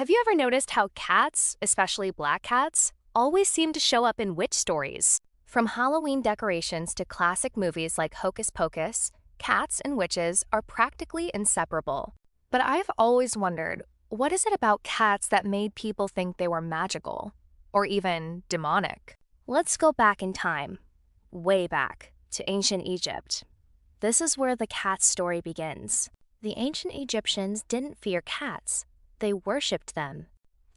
Have you ever noticed how cats, especially black cats, always seem to show up in witch stories? From Halloween decorations to classic movies like Hocus Pocus, cats and witches are practically inseparable. But I've always wondered, what is it about cats that made people think they were magical? Or even demonic? Let's go back in time, way back, to ancient Egypt. This is where the cat story begins. The ancient Egyptians didn't fear cats. They worshipped them.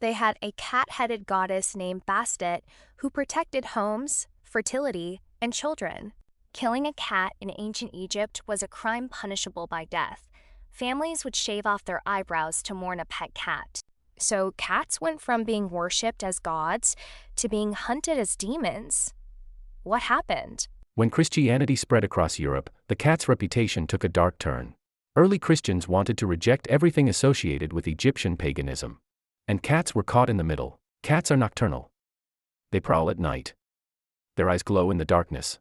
They had a cat-headed goddess named Bastet who protected homes, fertility, and children. Killing a cat in ancient Egypt was a crime punishable by death. Families would shave off their eyebrows to mourn a pet cat. So cats went from being worshipped as gods to being hunted as demons. What happened? When Christianity spread across Europe, the cat's reputation took a dark turn. Early Christians wanted to reject everything associated with Egyptian paganism. And cats were caught in the middle. Cats are nocturnal. They prowl at night. Their eyes glow in the darkness.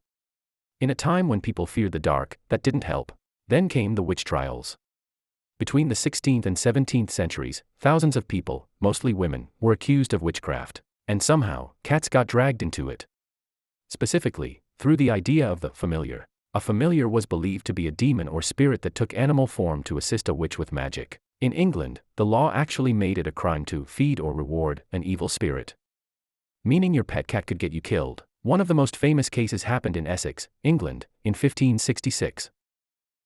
In a time when people feared the dark, that didn't help. Then came the witch trials. Between the 16th and 17th centuries, thousands of people, mostly women, were accused of witchcraft. And somehow, cats got dragged into it. Specifically, through the idea of the familiar. A familiar was believed to be a demon or spirit that took animal form to assist a witch with magic. In England, the law actually made it a crime to feed or reward an evil spirit. Meaning your pet cat could get you killed. One of the most famous cases happened in Essex, England, in 1566.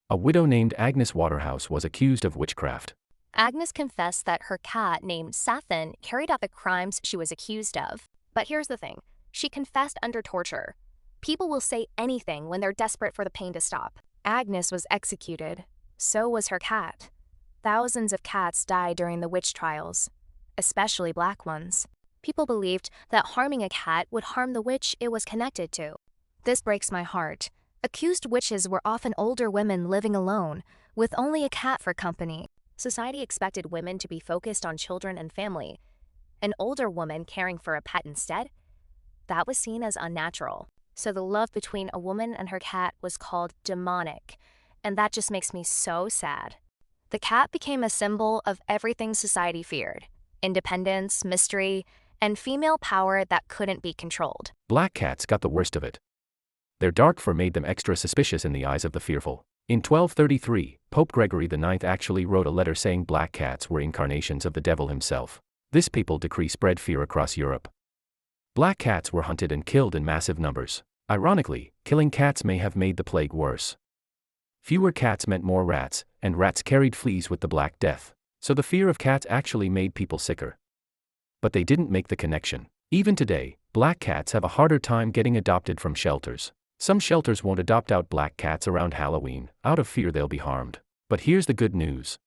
A widow named Agnes Waterhouse was accused of witchcraft. Agnes confessed that her cat named Sathan carried out the crimes she was accused of. But here's the thing, she confessed under torture. People will say anything when they're desperate for the pain to stop. Agnes was executed. So was her cat. Thousands of cats died during the witch trials, especially black ones. People believed that harming a cat would harm the witch it was connected to. This breaks my heart. Accused witches were often older women living alone, with only a cat for company. Society expected women to be focused on children and family. An older woman caring for a pet instead? That was seen as unnatural. So the love between a woman and her cat was called demonic, and that just makes me so sad. The cat became a symbol of everything society feared: independence, mystery, and female power that couldn't be controlled. Black cats got the worst of it. Their dark fur made them extra suspicious in the eyes of the fearful. In 1233, Pope Gregory IX actually wrote a letter saying black cats were incarnations of the devil himself. This papal decree spread fear across Europe. Black cats were hunted and killed in massive numbers. Ironically, killing cats may have made the plague worse. Fewer cats meant more rats, and rats carried fleas with the Black Death. So the fear of cats actually made people sicker. But they didn't make the connection. Even today, black cats have a harder time getting adopted from shelters. Some shelters won't adopt out black cats around Halloween, out of fear they'll be harmed. But here's the good news.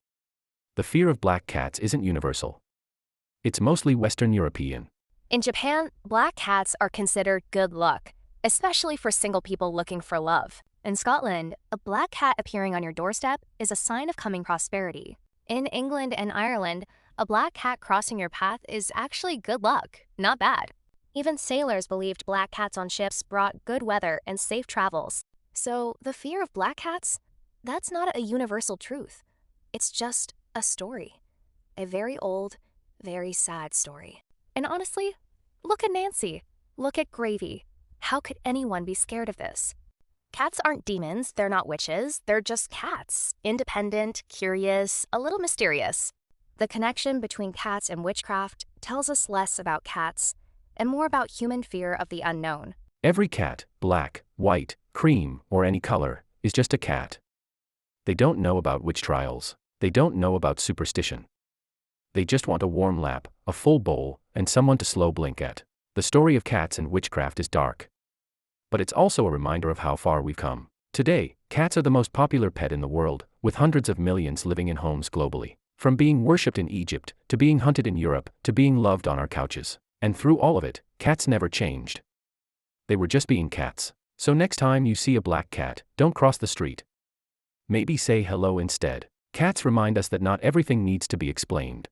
The fear of black cats isn't universal. It's mostly Western European. In Japan, black cats are considered good luck, especially for single people looking for love. In Scotland, a black cat appearing on your doorstep is a sign of coming prosperity. In England and Ireland, a black cat crossing your path is actually good luck, not bad. Even sailors believed black cats on ships brought good weather and safe travels. So the fear of black cats, that's not a universal truth. It's just a story. A very old, very sad story. And honestly, look at Nancy. Look at Gravy. How could anyone be scared of this? Cats aren't demons, they're not witches, they're just cats. Independent, curious, a little mysterious. The connection between cats and witchcraft tells us less about cats and more about human fear of the unknown. Every cat, black, white, cream, or any color, is just a cat. They don't know about witch trials. They don't know about superstition. They just want a warm lap, a full bowl, and someone to slow blink at. The story of cats and witchcraft is dark. But it's also a reminder of how far we've come. Today, cats are the most popular pet in the world, with hundreds of millions living in homes globally. From being worshipped in Egypt, to being hunted in Europe, to being loved on our couches. And through all of it, cats never changed. They were just being cats. So next time you see a black cat, don't cross the street. Maybe say hello instead. Cats remind us that not everything needs to be explained.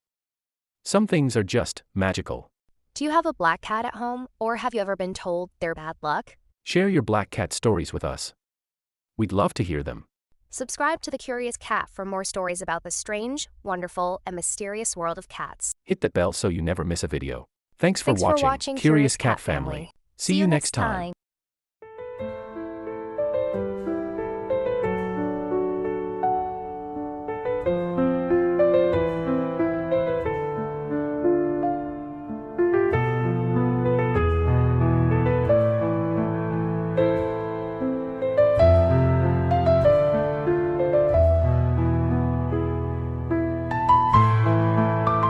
Some things are just magical. Do you have a black cat at home, or have you ever been told they're bad luck? Share your black cat stories with us. We'd love to hear them. Subscribe to The Curious Cat for more stories about the strange, wonderful, and mysterious world of cats. Hit that bell so you never miss a video. Thanks for Thanks for watching Curious Cat Family. See you next time.